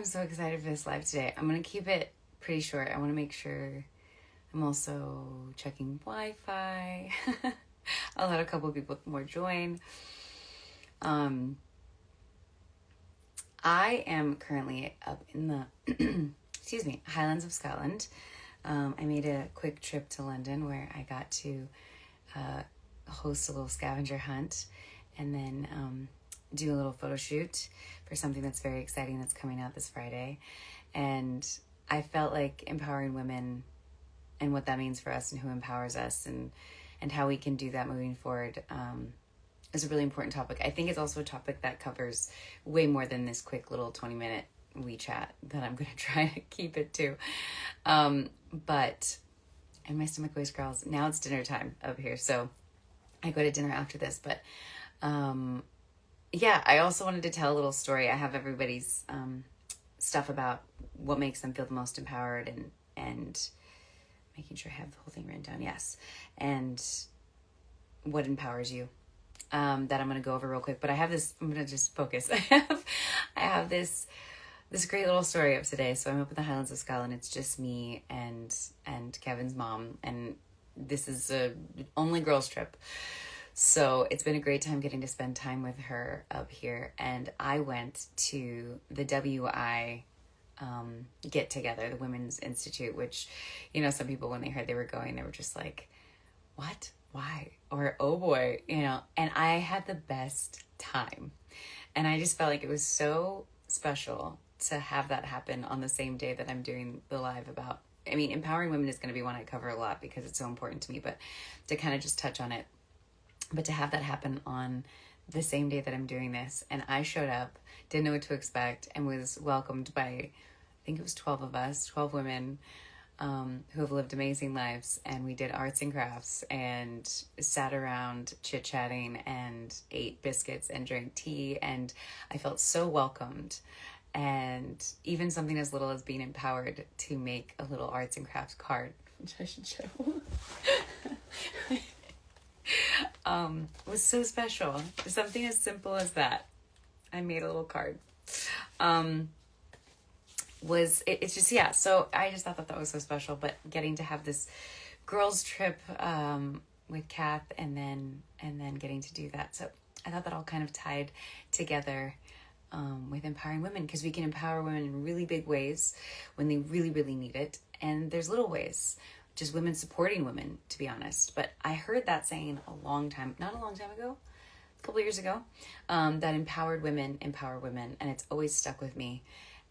so excited for this live today. I'm going to keep it pretty short. I want to make sure I'm also checking Wi-Fi. I'll let a couple people more join. I am currently up in the, Highlands of Scotland. I made a quick trip to London where I got to host a little scavenger hunt and then do a little photo shoot for something that's very exciting that's coming out this Friday. And I felt like empowering women and what that means for us and who empowers us and how we can do that moving forward is a really important topic. I think it's also a topic that covers way more than this quick little 20-minute WeChat that I'm going to try to keep it to. But, and my stomach always growls. Now it's dinner time up here, so I go to dinner after this. But yeah, I also wanted to tell a little story. I have everybody's stuff about what makes them feel the most empowered and making sure I have the whole thing written down. Yes. And what empowers you. That I'm going to go over real quick, but I have this, I'm going to just focus. I have this great little story up today. So I'm up in the Highlands of Scotland. It's just me and Kevin's mom. And this is a only girls trip. So it's been a great time getting to spend time with her up here. And I went to the WI get together, the Women's Institute, which, you know, some people, when they heard they were going, they were just like, what? Why? Or, oh boy, you know, and I had the best time. And I just felt like it was so special to have that happen on the same day that I'm doing the live about, I mean, empowering women is going to be one I cover a lot because it's so important to me, but to kind of just touch on it, but to have that happen on the same day that I'm doing this. And I showed up, didn't know what to expect, and was welcomed by, I think it was 12 of us, 12 women, who have lived amazing lives, and we did arts and crafts and sat around chit-chatting and ate biscuits and drank tea, and I felt so welcomed. And even something as little as being empowered to make a little arts and crafts card, which I should show, was so special. Something as simple as that. I made a little card. It's just, yeah, so I just thought that was so special. But getting to have this girls trip with Kath and then getting to do that, so I thought that all kind of tied together with empowering women, because we can empower women in really big ways when they really, really need it, and there's little ways, just women supporting women, to be honest. But I heard that saying not a long time ago, a couple of years ago, that empowered women empower women, and it's always stuck with me.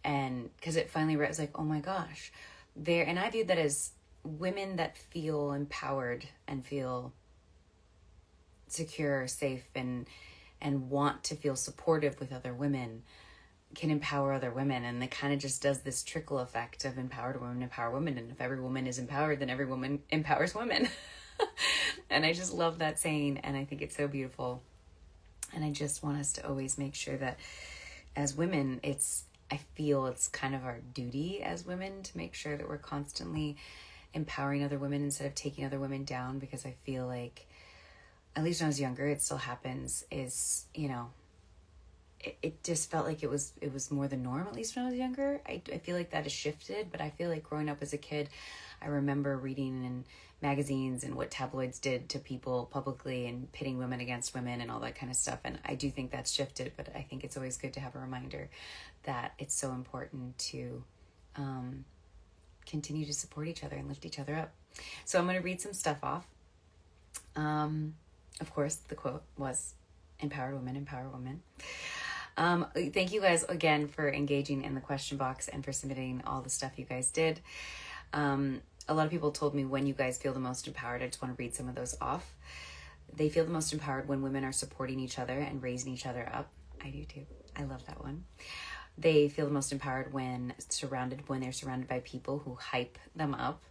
And because it finally was like, oh my gosh, and I viewed that as women that feel empowered and feel secure, safe, and want to feel supportive with other women can empower other women. And it kind of just does this trickle effect of empowered women empower women. And if every woman is empowered, then every woman empowers women. And I just love that saying. And I think it's so beautiful. And I just want us to always make sure that as women, I feel it's kind of our duty as women to make sure that we're constantly empowering other women instead of taking other women down, because I feel like, at least when I was younger, it still happens, is, you know, it just felt like it was more the norm, at least when I was younger. I feel like that has shifted, but I feel like growing up as a kid, I remember reading in magazines and what tabloids did to people publicly and pitting women against women and all that kind of stuff. And I do think that's shifted, but I think it's always good to have a reminder that it's so important to continue to support each other and lift each other up. So I'm going to read some stuff off. Of course, the quote was, empowered women empower women. Thank you guys again for engaging in the question box and for submitting all the stuff you guys did. A lot of people told me when you guys feel the most empowered. I just want to read some of those off. They feel the most empowered when women are supporting each other and raising each other up. I do too. I love that one. They feel the most empowered when they're surrounded by people who hype them up.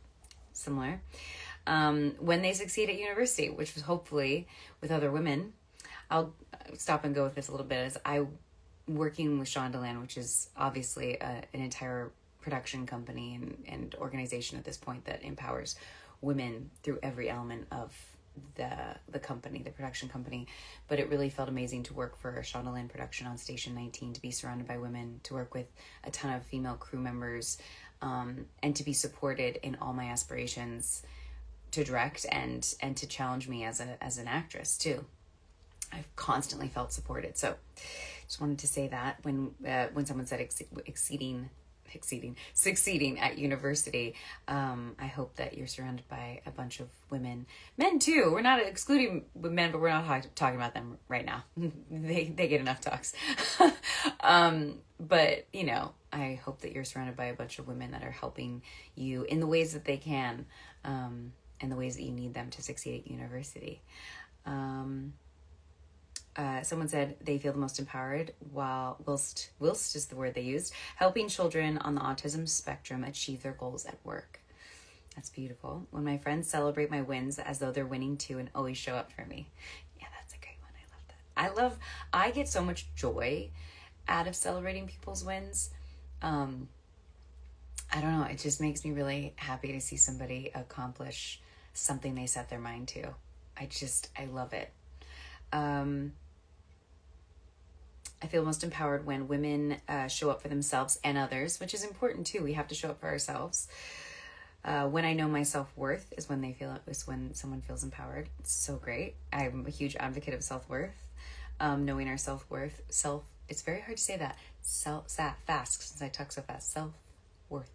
Similar. When they succeed at university, which was hopefully with other women. I'll stop and go with this a little bit, as I working with Shondaland, which is obviously an entire production company and organization at this point that empowers women through every element of the company, the production company, but it really felt amazing to work for Shondaland Production on Station 19, to be surrounded by women, to work with a ton of female crew members, and to be supported in all my aspirations to direct and to challenge me as an actress too. I've constantly felt supported. So just wanted to say that when someone said succeeding at university, I hope that you're surrounded by a bunch of women, men too. We're not excluding men, but we're not talking about them right now. They get enough talks. But you know, I hope that you're surrounded by a bunch of women that are helping you in the ways that they can, and the ways that you need them to succeed at university. Someone said they feel the most empowered whilst is the word they used, helping children on the autism spectrum achieve their goals at work. That's beautiful. When my friends celebrate my wins as though they're winning too and always show up for me. Yeah, that's a great one. I get so much joy out of celebrating people's wins. I don't know. It just makes me really happy to see somebody accomplish something they set their mind to. I love it. I feel most empowered when women show up for themselves and others, which is important too. We have to show up for ourselves. When I know my self-worth is when someone feels empowered. It's so great. I'm a huge advocate of self-worth. Knowing our self-worth. It's very hard to say that. Fast, since I talk so fast. Self-worth.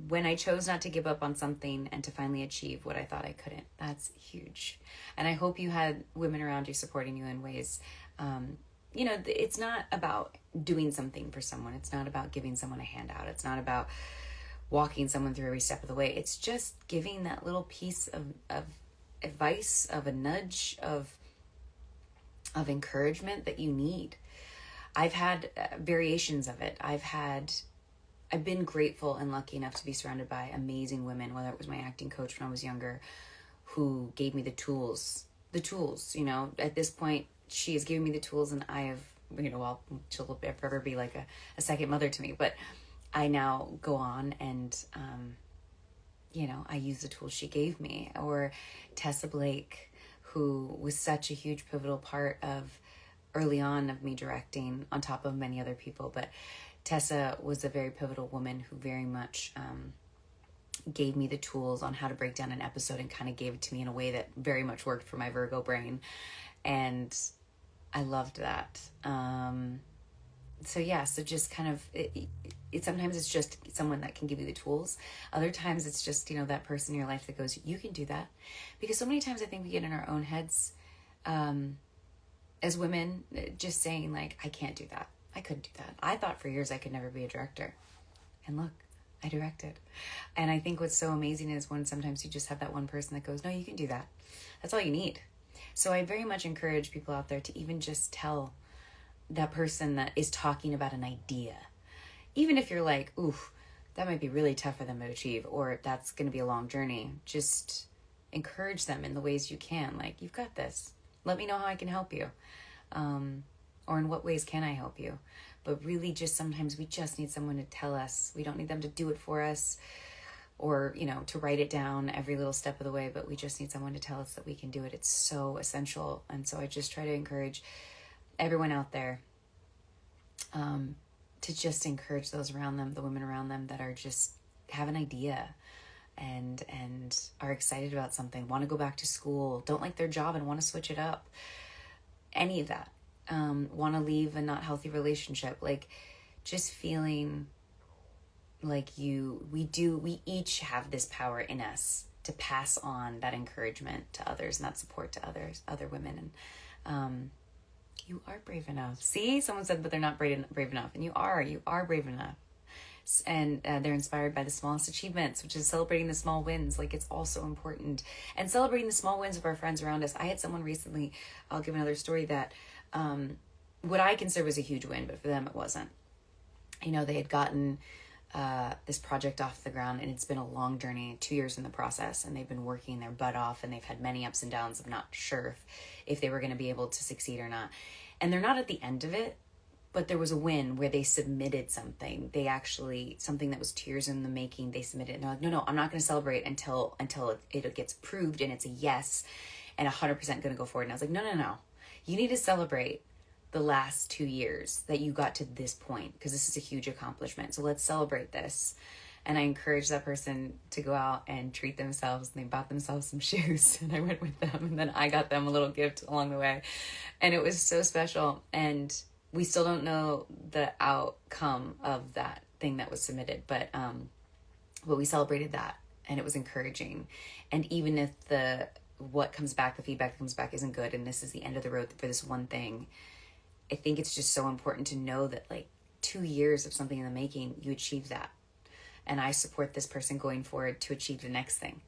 When I chose not to give up on something and to finally achieve what I thought I couldn't. That's huge. And I hope you had women around you supporting you in ways, it's not about doing something for someone. It's not about giving someone a handout. It's not about walking someone through every step of the way. It's just giving that little piece of advice, of a nudge, of encouragement that you need. I've had variations of it. I've been grateful and lucky enough to be surrounded by amazing women, whether it was my acting coach when I was younger, who gave me the tools, at this point, she has given me the tools, and I have, she'll forever be like a second mother to me, but I now go on and, I use the tools she gave me. Or Tessa Blake, who was such a huge pivotal part of early on of me directing, on top of many other people, but Tessa was a very pivotal woman who very much gave me the tools on how to break down an episode, and kind of gave it to me in a way that very much worked for my Virgo brain. And I loved that. So just kind of, it sometimes it's just someone that can give you the tools. Other times it's just, that person in your life that goes, you can do that. Because so many times I think we get in our own heads as women, just saying like, I can't do that. I couldn't do that. I thought for years I could never be a director. And look, I directed. And I think what's so amazing is when sometimes you just have that one person that goes, no, you can do that. That's all you need. So I very much encourage people out there to even just tell that person that is talking about an idea. Even if you're like, ooh, that might be really tough for them to achieve, or that's going to be a long journey. Just encourage them in the ways you can. Like, you've got this. Let me know how I can help you. Or in what ways can I help you? But really, just sometimes we just need someone to tell us. We don't need them to do it for us, or, to write it down every little step of the way, but we just need someone to tell us that we can do it. It's so essential. And so I just try to encourage everyone out there to just encourage those around them, the women around them that are just have an idea and are excited about something, want to go back to school, don't like their job and want to switch it up. Any of that. Want to leave a not healthy relationship, like just feeling like we each have this power in us to pass on that encouragement to others and that support to other women. And you are brave enough. See, someone said, but they're not brave enough. And you are brave enough. And they're inspired by the smallest achievements, which is celebrating the small wins. Like, it's also important. And celebrating the small wins of our friends around us. I had someone recently, I'll give another story, that what I consider was a huge win, but for them it wasn't. They had gotten this project off the ground, and it's been a long journey, 2 years in the process, and they've been working their butt off, and they've had many ups and downs of not sure if they were going to be able to succeed or not. And they're not at the end of it, but there was a win where they submitted something. They actually, something that was tears in the making, they submitted. And they're like, no, I'm not going to celebrate until it gets approved and it's a yes and 100% going to go forward. And I was like, no. You need to celebrate the last 2 years that you got to this point, because this is a huge accomplishment. So let's celebrate this. And I encouraged that person to go out and treat themselves. And they bought themselves some shoes. And I went with them. And then I got them a little gift along the way. And it was so special. And we still don't know the outcome of that thing that was submitted. But we celebrated that. And it was encouraging. And even if the feedback that comes back isn't good, and this is the end of the road for this one thing, I think it's just so important to know that like 2 years of something in the making, you achieve that. And I support this person going forward to achieve the next thing.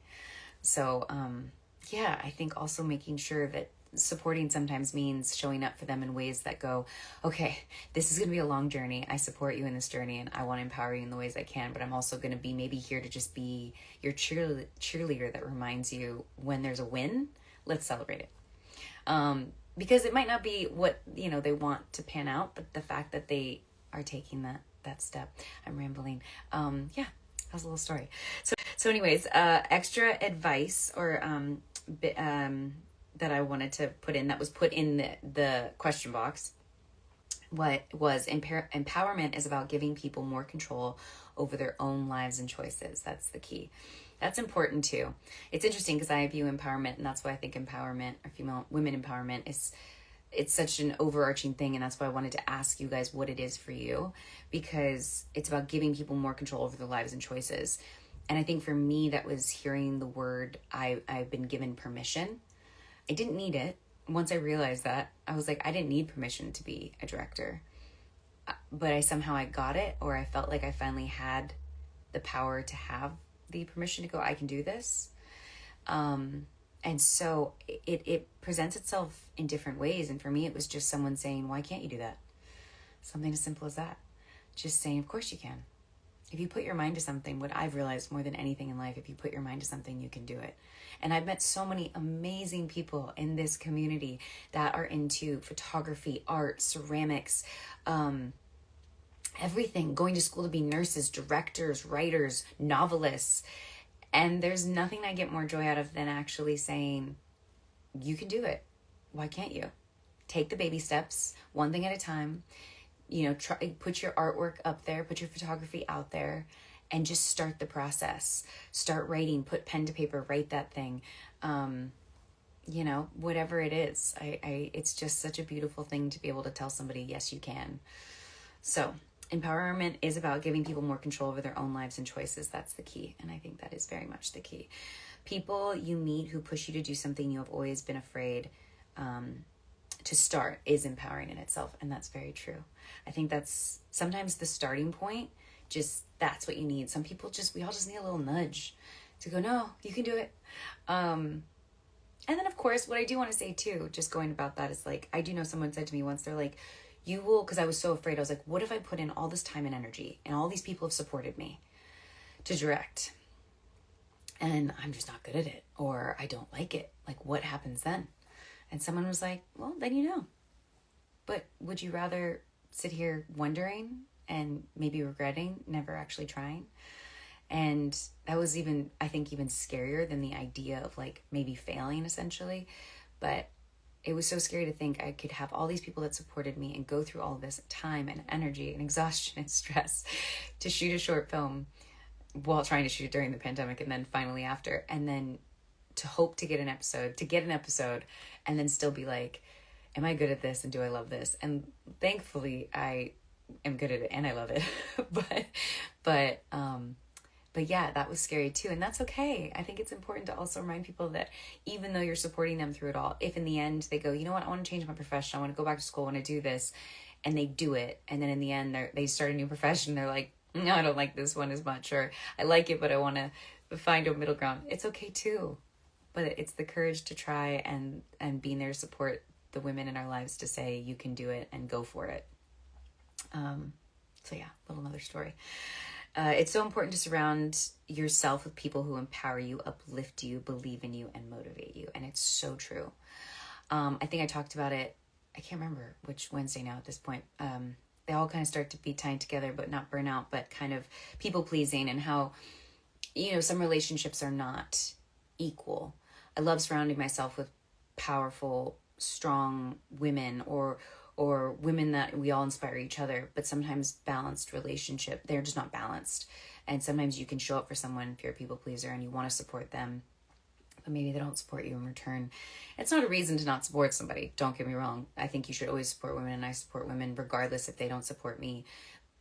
So, I think also making sure that supporting sometimes means showing up for them in ways that go, okay, this is going to be a long journey. I support you in this journey and I want to empower you in the ways I can, but I'm also going to be maybe here to just be your cheerleader that reminds you when there's a win, let's celebrate it. Because it might not be what, they want to pan out, but the fact that they are taking that step. I'm rambling. That was a little story. So anyways, extra advice or that I wanted to put in, that was put in the question box, what was empowerment is about giving people more control over their own lives and choices. That's the key. That's important too. It's interesting because I view empowerment, and that's why I think empowerment or women empowerment it's such an overarching thing. And that's why I wanted to ask you guys what it is for you, because it's about giving people more control over their lives and choices. And I think for me, that was hearing the word, I've been given permission. I didn't need it. Once I realized that, I was like, I didn't need permission to be a director, but I got it, or I felt like I finally had the power to have the permission to go, I can do this. And so it presents itself in different ways. And for me, it was just someone saying, why can't you do that? Something as simple as that. Just saying, of course you can. If you put your mind to something, what I've realized more than anything in life, if you put your mind to something, you can do it. And I've met so many amazing people in this community that are into photography, art, ceramics, everything, going to school to be nurses, directors, writers, novelists. And there's nothing I get more joy out of than actually saying, you can do it. Why can't you? Take the baby steps, one thing at a time. Put your artwork up there, put your photography out there, and just start the process. Start writing, put pen to paper, write that thing. Whatever it is. It's just such a beautiful thing to be able to tell somebody, yes, you can. So empowerment is about giving people more control over their own lives and choices. That's the key. And I think that is very much the key. People you meet who push you to do something you have always been afraid to start is empowering in itself. And that's very true. I think that's sometimes the starting point. Just that's what you need. Some people we all just need a little nudge to go, no, you can do it. And then of course, what I do want to say too, just going about that is like, I do know someone said to me once, they're like, you will, because I was so afraid. I was like, what if I put in all this time and energy and all these people have supported me to direct and I'm just not good at it, or I don't like it? Like, what happens then? And someone was like, well, then you know. But would you rather sit here wondering and maybe regretting never actually trying? And that was I think even scarier than the idea of like maybe failing essentially. But it was so scary to think I could have all these people that supported me and go through all of this time and energy and exhaustion and stress to shoot a short film while trying to shoot it during the pandemic, and then finally after, and then to hope to get an episode and then still be like, am I good at this and do I love this? And thankfully I am good at it and I love it. But yeah, that was scary too. And that's okay. I think it's important to also remind people that even though you're supporting them through it all, if in the end they go, you know what, I want to change my profession, I want to go back to school, I want to do this, and they do it, and then in the end they start a new profession, they're like, no, I don't like this one as much, or I like it, but I want to find a middle ground. It's okay too. But it's the courage to try and being there to support the women in our lives to say, you can do it and go for it. So yeah, little another story. It's so important to surround yourself with people who empower you, uplift you, believe in you, and motivate you. And it's so true. I think I talked about it, I can't remember which Wednesday now at this point, they all kind of start to be tied together, but not burnout, but kind of people pleasing, and how, some relationships are not equal. I love surrounding myself with powerful, strong women, or women that we all inspire each other, but sometimes balanced relationship, they're just not balanced. And sometimes you can show up for someone if you're a people pleaser and you want to support them, but maybe they don't support you in return. It's not a reason to not support somebody. Don't get me wrong. I think you should always support women, and I support women regardless if they don't support me.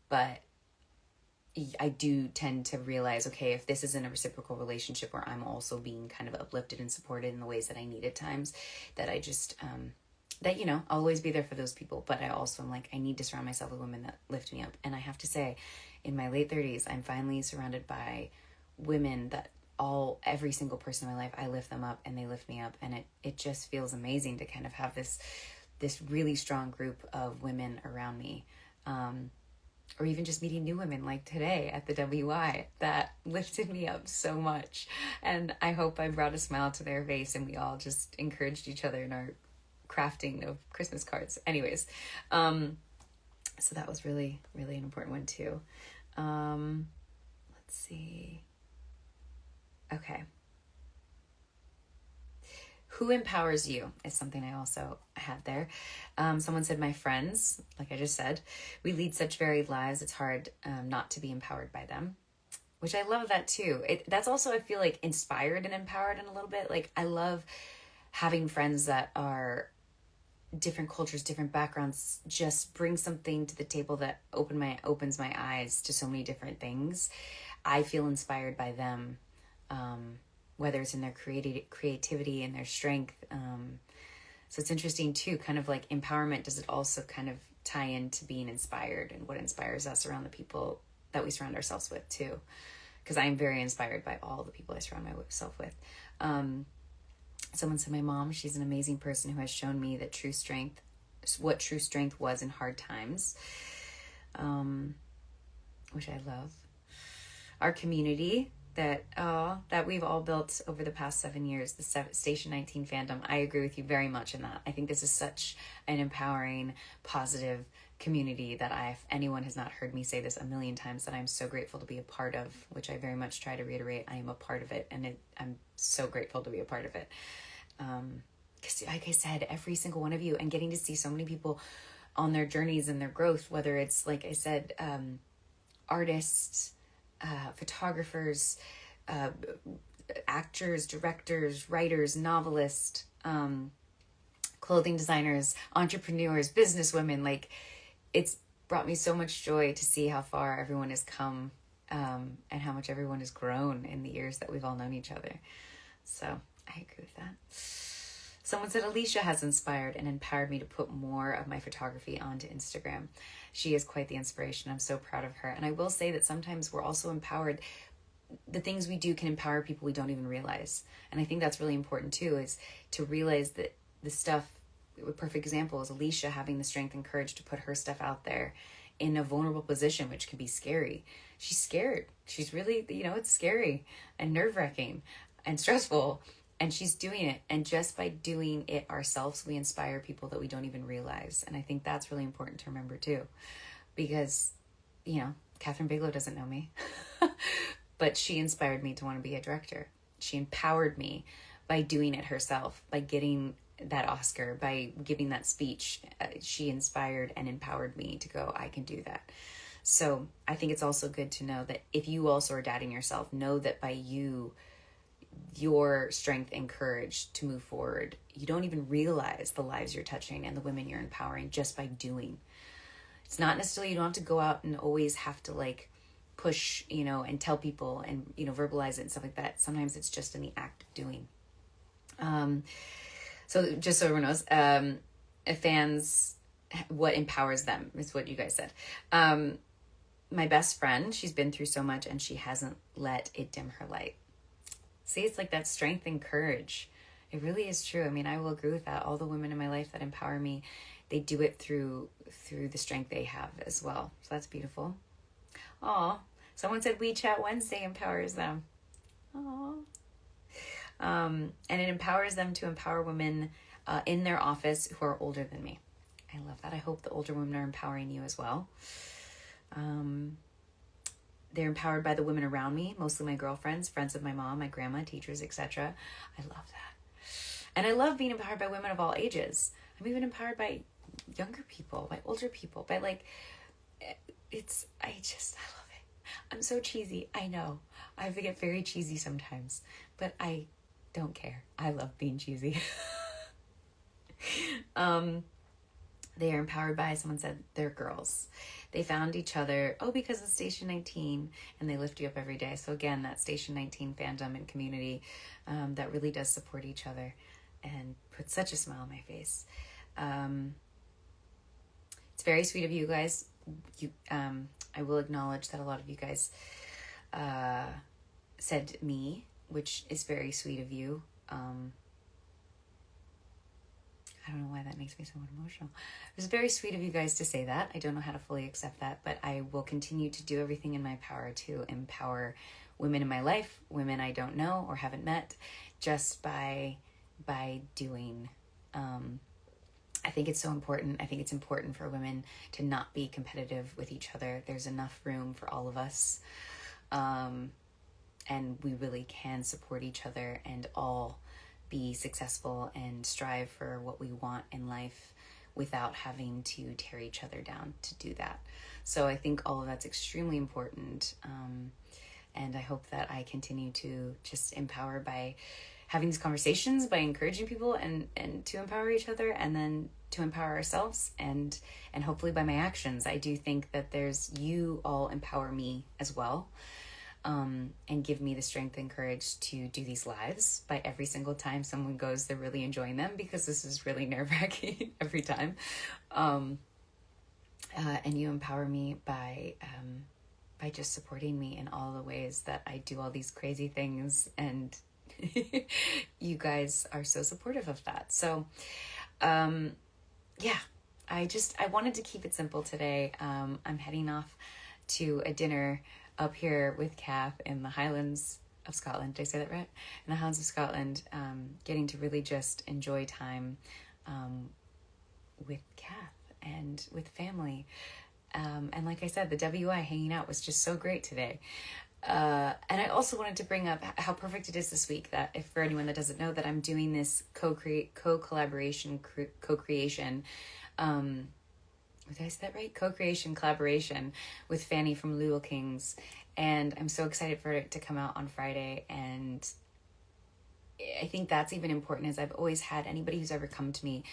But I do tend to realize, okay, if this isn't a reciprocal relationship where I'm also being kind of uplifted and supported in the ways that I need at times, that I just, I'll always be there for those people. But I also am like, I need to surround myself with women that lift me up. And I have to say, in my late 30s, I'm finally surrounded by women that every single person in my life, I lift them up and they lift me up. And it just feels amazing to kind of have this really strong group of women around me. Or even just meeting new women like today at the WI that lifted me up so much. And I hope I brought a smile to their face and we all just encouraged each other in our crafting of Christmas cards. Anyways, so that was really, really an important one too. Let's see. Okay. Who empowers you is something I also had there. Someone said, my friends, like I just said, we lead such varied lives. It's hard not to be empowered by them, which I love that too. That's also, I feel like, inspired and empowered in a little bit. Like, I love having friends that are different cultures, different backgrounds, just bring something to the table that opens my eyes to so many different things. I feel inspired by them, whether it's in their creativity and their strength. So it's interesting too, kind of like empowerment, does it also kind of tie into being inspired and what inspires us around the people that we surround ourselves with too? Because I'm very inspired by all the people I surround myself with. Someone said, my mom, she's an amazing person who has shown me that what true strength was in hard times, which I love. Our community that we've all built over the past 7 years, the Station 19 fandom. I agree with you very much in that. I think this is such an empowering, positive community that if anyone has not heard me say this a million times, that I'm so grateful to be a part of, which I very much try to reiterate. I am a part of it, and I'm so grateful to be a part of it. Because like I said, every single one of you, and getting to see so many people on their journeys and their growth, whether it's, like I said, artists, photographers, actors, directors, writers, novelists, clothing designers, entrepreneurs, businesswomen. Like, it's brought me so much joy to see how far everyone has come, and how much everyone has grown in the years that we've all known each other. So I agree with that. Someone said, Alicia has inspired and empowered me to put more of my photography onto Instagram. She is quite the inspiration. I'm so proud of her. And I will say that sometimes we're also empowered. The things we do can empower people we don't even realize. And I think that's really important too, is to realize that the stuff, a perfect example is Alicia having the strength and courage to put her stuff out there in a vulnerable position, which can be scary. She's scared. She's really, it's scary and nerve-wracking and stressful. And she's doing it. And just by doing it ourselves, we inspire people that we don't even realize. And I think that's really important to remember too. Because, Catherine Bigelow doesn't know me. But she inspired me to want to be a director. She empowered me by doing it herself, by getting that Oscar, by giving that speech. She inspired and empowered me to go, I can do that. So I think it's also good to know that if you also are doubting yourself, know that by your strength and courage to move forward, you don't even realize the lives you're touching and the women you're empowering just by doing. It's not necessarily, you don't have to go out and always have to push, and tell people and, verbalize it and stuff like that. Sometimes it's just in the act of doing. So just so everyone knows, fans, what empowers them is what you guys said. My best friend, she's been through so much and she hasn't let it dim her light. See, it's like that strength and courage. It really is true. I mean, I will agree with that. All the women in my life that empower me, they do it through the strength they have as well. So that's beautiful. Aw, someone said WeChat Wednesday empowers them. Aw. And it empowers them to empower women in their office who are older than me. I love that. I hope the older women are empowering you as well. They're empowered by the women around me, mostly my girlfriends, friends of my mom, my grandma, teachers, etc. I love that. And I love being empowered by women of all ages. I'm even empowered by younger people, by older people, by like, I love it. I'm so cheesy. I know. I get very cheesy sometimes, but I don't care. I love being cheesy. They are empowered by, someone said, they're girls. They found each other, because of Station 19, and they lift you up every day. So again, that Station 19 fandom and community that really does support each other and put such a smile on my face. It's very sweet of you guys. I will acknowledge that a lot of you guys said me, which is very sweet of you. I don't know why that makes me so emotional. It was very sweet of you guys to say that. I don't know how to fully accept that, but I will continue to do everything in my power to empower women in my life, women I don't know or haven't met, just by doing. I think it's so important. I think it's important for women to not be competitive with each other. There's enough room for all of us. And we really can support each other and all be successful and strive for what we want in life without having to tear each other down to do that. So I think all of that's extremely important. And I hope that I continue to just empower by having these conversations, by encouraging people and to empower each other, and then to empower ourselves, and hopefully by my actions. I do think that you all empower me as well. And give me the strength and courage to do these lives. By every single time someone goes, they're really enjoying them, because this is really nerve-wracking every time. And you empower me by just supporting me in all the ways that I do all these crazy things, and you guys are so supportive of that. So, yeah, I wanted to keep it simple today. I'm heading off to a dinner up here with Kath in the Highlands of Scotland. Did I say that right? In the Highlands of Scotland, getting to really just enjoy time with Kath and with family. And like I said, the WI hanging out was just so great today. And I also wanted to bring up how perfect it is this week, that if for anyone that doesn't know, that I'm doing this co-collaboration, co-creation, did I say that right? Co-creation collaboration with Fanny from Lulu Kings. And I'm so excited for it to come out on Friday. And I think that's even important, as I've always had anybody who's ever come to me,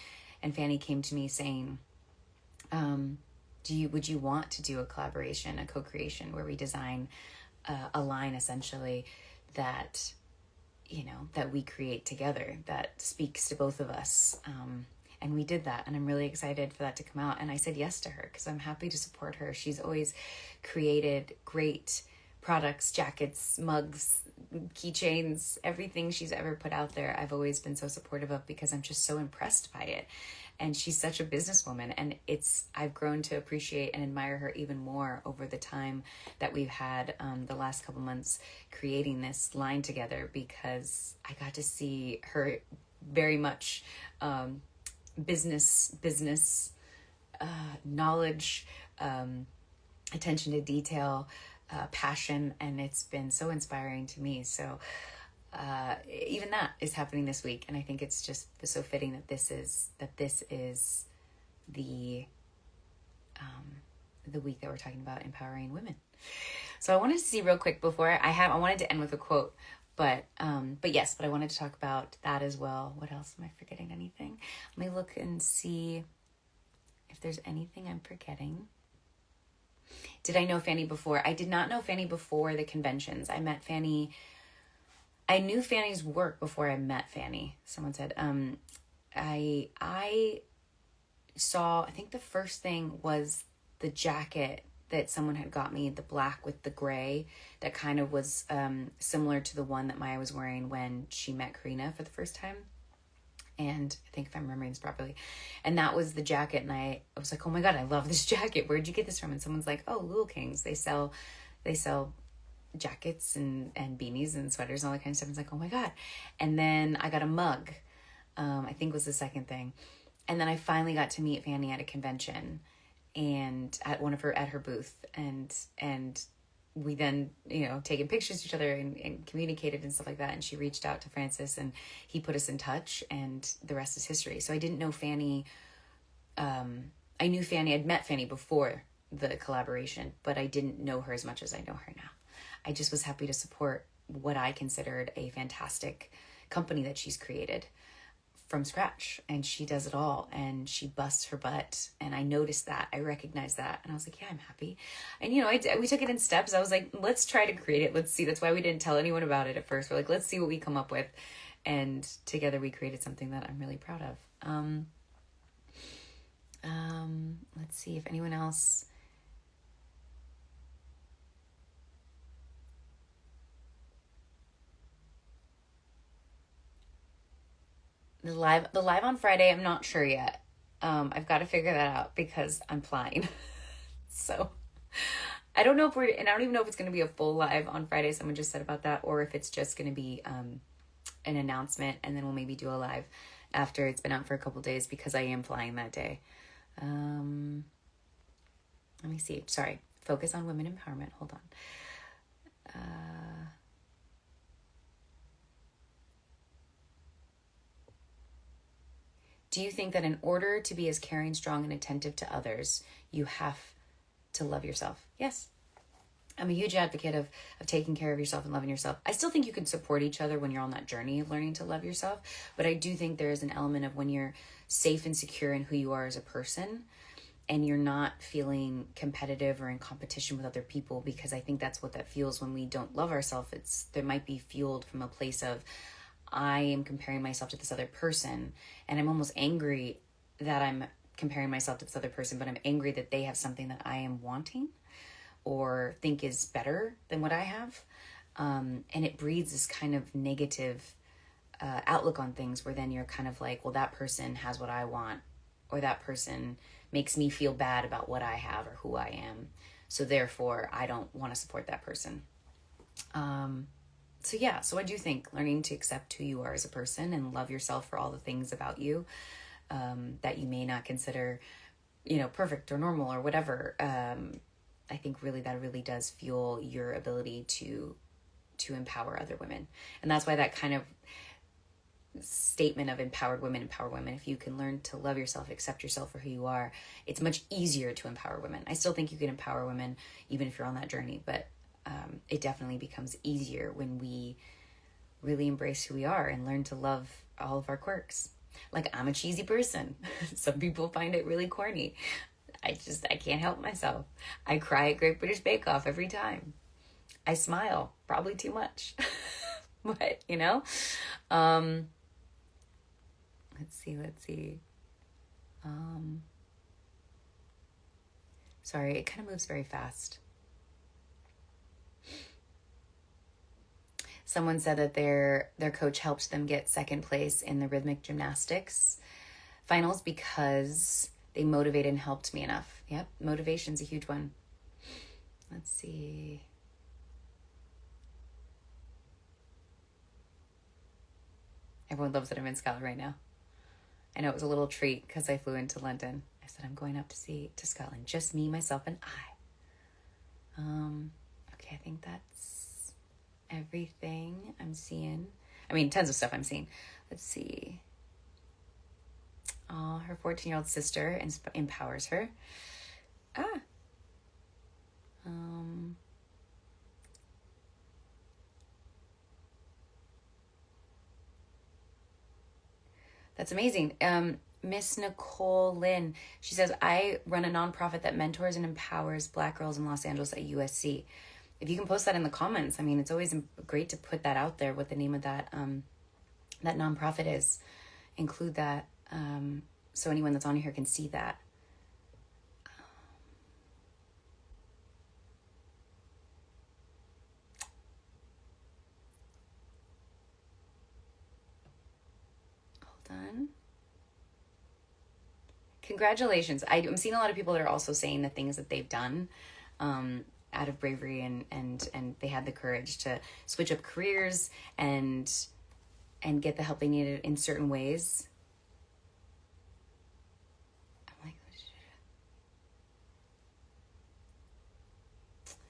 and Fanny came to me saying, would you want to do a collaboration, a co-creation where we design a line essentially that, that we create together, that speaks to both of us. And we did that, and I'm really excited for that to come out. And I said yes to her because I'm happy to support her. She's always created great products, jackets, mugs, keychains, everything she's ever put out there. I've always been so supportive of, because I'm just so impressed by it. And she's such a businesswoman, and I've grown to appreciate and admire her even more over the time that we've had the last couple months creating this line together, because I got to see her very much business knowledge, attention to detail, passion, and it's been so inspiring to me. So even that is happening this week, and I think it's just so fitting that this is the week that we're talking about empowering women. So I wanted to see real quick before I wanted to end with a quote. But I wanted to talk about that as well. What else? Am I forgetting anything? Let me look and see if there's anything I'm forgetting. Did I know Fanny before? I did not know Fanny before the conventions. I knew Fanny's work before I met Fanny. Someone said, I saw, I think the first thing was the jacket that someone had got me, the black with the gray, that kind of was similar to the one that Maya was wearing when she met Karina for the first time. And I think, if I'm remembering this properly, and that was the jacket. And I was like, oh my God, I love this jacket. Where'd you get this from? And someone's like, oh, Lulu Kings. They sell jackets and beanies and sweaters and all that kind of stuff. I was like, oh my God. And then I got a mug, I think was the second thing. And then I finally got to meet Fanny at a convention and at her booth. And we then, taken pictures of each other and communicated and stuff like that. And she reached out to Francis and he put us in touch, and the rest is history. So I didn't know Fanny. I knew Fanny. I'd met Fanny before the collaboration, but I didn't know her as much as I know her now. I just was happy to support what I considered a fantastic company that she's created from scratch, and she does it all, and she busts her butt, and I noticed that. I recognized that, and I was like, yeah, I'm happy. And we took it in steps. I was like, let's try to create it. Let's see. That's why we didn't tell anyone about it at first. We're like, let's see what we come up with, and together we created something that I'm really proud of. Let's see if anyone else. The live on Friday, I'm not sure yet. I've got to figure that out because I'm flying. So I don't know and I don't even know if it's going to be a full live on Friday. Someone just said about that, or if it's just going to be an announcement, and then we'll maybe do a live after it's been out for a couple days, because I am flying that day. Let me see. Sorry. Focus on women empowerment. Hold on. Do you think that in order to be as caring, strong, and attentive to others, you have to love yourself? Yes. I'm a huge advocate of taking care of yourself and loving yourself. I still think you can support each other when you're on that journey of learning to love yourself. But I do think there is an element of when you're safe and secure in who you are as a person, and you're not feeling competitive or in competition with other people, because I think that's what that feels when we don't love ourselves. There might be fueled from a place of, I am comparing myself to this other person, and I'm almost angry that I'm comparing myself to this other person, but I'm angry that they have something that I am wanting or think is better than what I have. And it breeds this kind of negative outlook on things, where then you're kind of like, well, that person has what I want, or that person makes me feel bad about what I have or who I am, so therefore I don't want to support that person. So I do think learning to accept who you are as a person and love yourself for all the things about you that you may not consider, perfect or normal or whatever. I think that really does fuel your ability to empower other women. And that's why that kind of statement of empower women. If you can learn to love yourself, accept yourself for who you are, it's much easier to empower women. I still think you can empower women even if you're on that journey, but it definitely becomes easier when we really embrace who we are and learn to love all of our quirks. Like, I'm a cheesy person. Some people find it really corny. I can't help myself. I cry at Great British Bake Off every time. I smile, probably too much. But, let's see. Sorry, it kind of moves very fast. Someone said that their coach helped them get second place in the rhythmic gymnastics finals because they motivated and helped me enough. Yep, motivation's a huge one. Let's see. Everyone loves that I'm in Scotland right now. I know it was a little treat because I flew into London. I said I'm going up to Scotland. Just me, myself, and I. Okay, I think that's everything I'm seeing. I mean, tons of stuff I'm seeing. Let's see. Oh, her 14-year-old sister empowers her. That's amazing. Miss Nicole Lynn, she says, I run a nonprofit that mentors and empowers Black girls in Los Angeles at USC. If you can post that in the comments, I mean, it's always great to put that out there, what the name of that nonprofit is. Include that so anyone that's on here can see that. Hold on. Congratulations. I'm seeing a lot of people that are also saying the things that they've done out of bravery and they had the courage to switch up careers and get the help they needed in certain ways.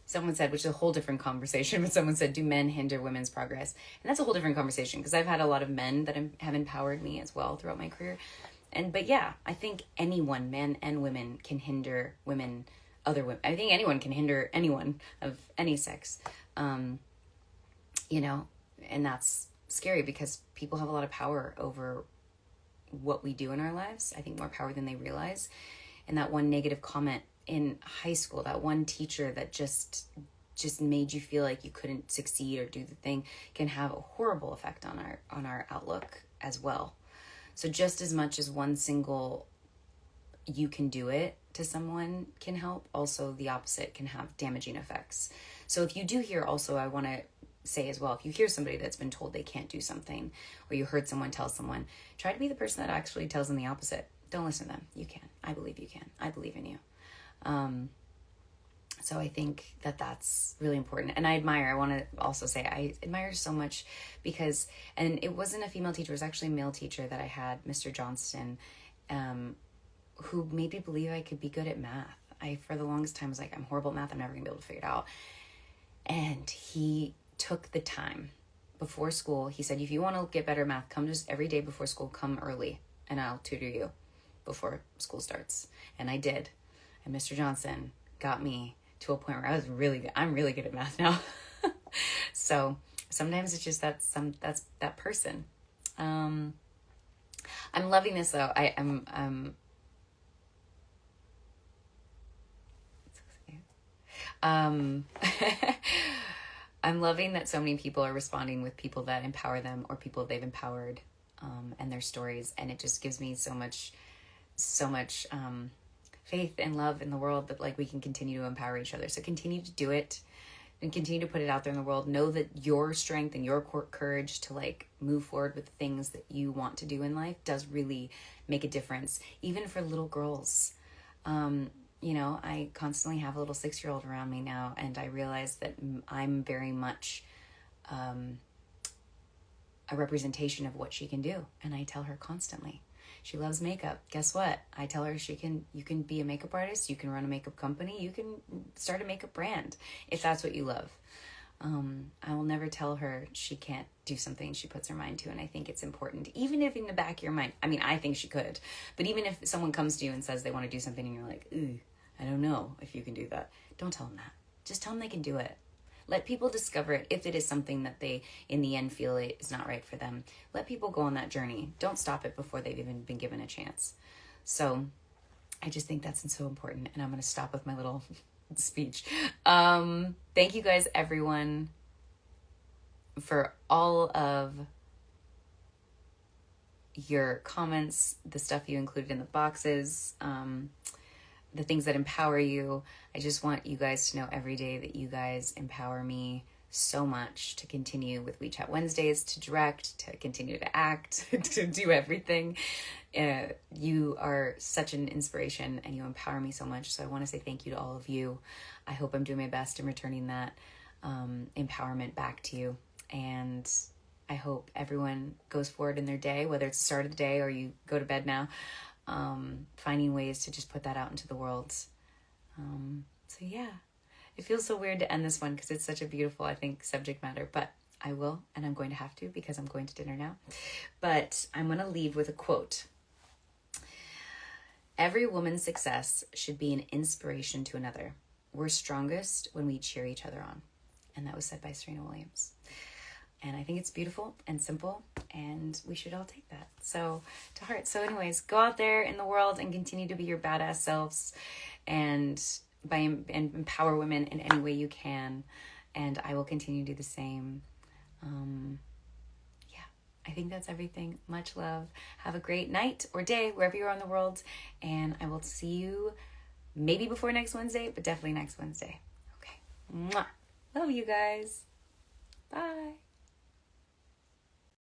someone said, which is a whole different conversation, but someone said, do men hinder women's progress? And that's a whole different conversation, because I've had a lot of men that have empowered me as well throughout my career. But yeah, I think anyone, men and women, can hinder women, other women. I think anyone can hinder anyone of any sex. You know, and that's scary, because people have a lot of power over what we do in our lives. I think more power than they realize. And that one negative comment in high school, that one teacher that just made you feel like you couldn't succeed or do the thing, can have a horrible effect on our outlook as well. So just as much as one single "you can do it" to someone can help, also the opposite can have damaging effects. So if you do hear, also I want to say as well, if you hear somebody that's been told they can't do something, or you heard someone tell someone, try to be the person that actually tells them the opposite. Don't listen to them. You can. I believe you can. I believe in you. So I think that that's really important. And I want to also say, I admire so much because, and it wasn't a female teacher, it was actually a male teacher that I had, Mr. Johnston, who made me believe I could be good at math. I, for the longest time, was like, I'm horrible at math. I'm never going to be able to figure it out. And he took the time before school. He said, if you want to get better at math, come just every day before school, come early and I'll tutor you before school starts. And I did. And Mr. Johnson got me to a point where I was really good. I'm really good at math now. So sometimes it's just that's that person. I'm loving this though. I'm loving that so many people are responding with people that empower them or people they've empowered, and their stories. And it just gives me so much faith and love in the world that like we can continue to empower each other. So continue to do it and continue to put it out there in the world. Know that your strength and your courage to like move forward with the things that you want to do in life does really make a difference, even for little girls. You know, I constantly have a little 6-year-old around me now, and I realize that I'm very much a representation of what she can do. And I tell her constantly, she loves makeup. Guess what? I tell her you can be a makeup artist, you can run a makeup company, you can start a makeup brand if that's what you love. I will never tell her she can't do something she puts her mind to. And I think it's important, even if in the back of your mind, I mean, I think she could, but even if someone comes to you and says they want to do something and you're like, ooh, I don't know if you can do that. Don't tell them that. Just tell them they can do it. Let people discover it if it is something that they, in the end, feel is not right for them. Let people go on that journey. Don't stop it before they've even been given a chance. So I just think that's so important. And I'm going to stop with my little speech. Thank you guys, everyone, for all of your comments, the stuff you included in the boxes, the things that empower you. I just want you guys to know every day that you guys empower me so much to continue with WeChat Wednesdays, to direct, to continue to act, to do everything. You are such an inspiration and you empower me so much. So I want to say thank you to all of you. I hope I'm doing my best in returning that empowerment back to you. And I hope everyone goes forward in their day, whether it's the start of the day or you go to bed now, finding ways to just put that out into the world. So yeah, it feels so weird to end this one because it's such a beautiful, I think, subject matter, but I will, and I'm going to have to because I'm going to dinner now. But I'm going to leave with a quote. Every woman's success should be an inspiration to another. We're strongest when we cheer each other on. And that was said by Serena Williams. And I think it's beautiful and simple, and we should all take that so to heart. So anyways, go out there in the world and continue to be your badass selves and empower women in any way you can. And I will continue to do the same. Yeah, I think that's everything. Much love. Have a great night or day, wherever you are in the world. And I will see you maybe before next Wednesday, but definitely next Wednesday. Okay. Mwah. Love you guys. Bye.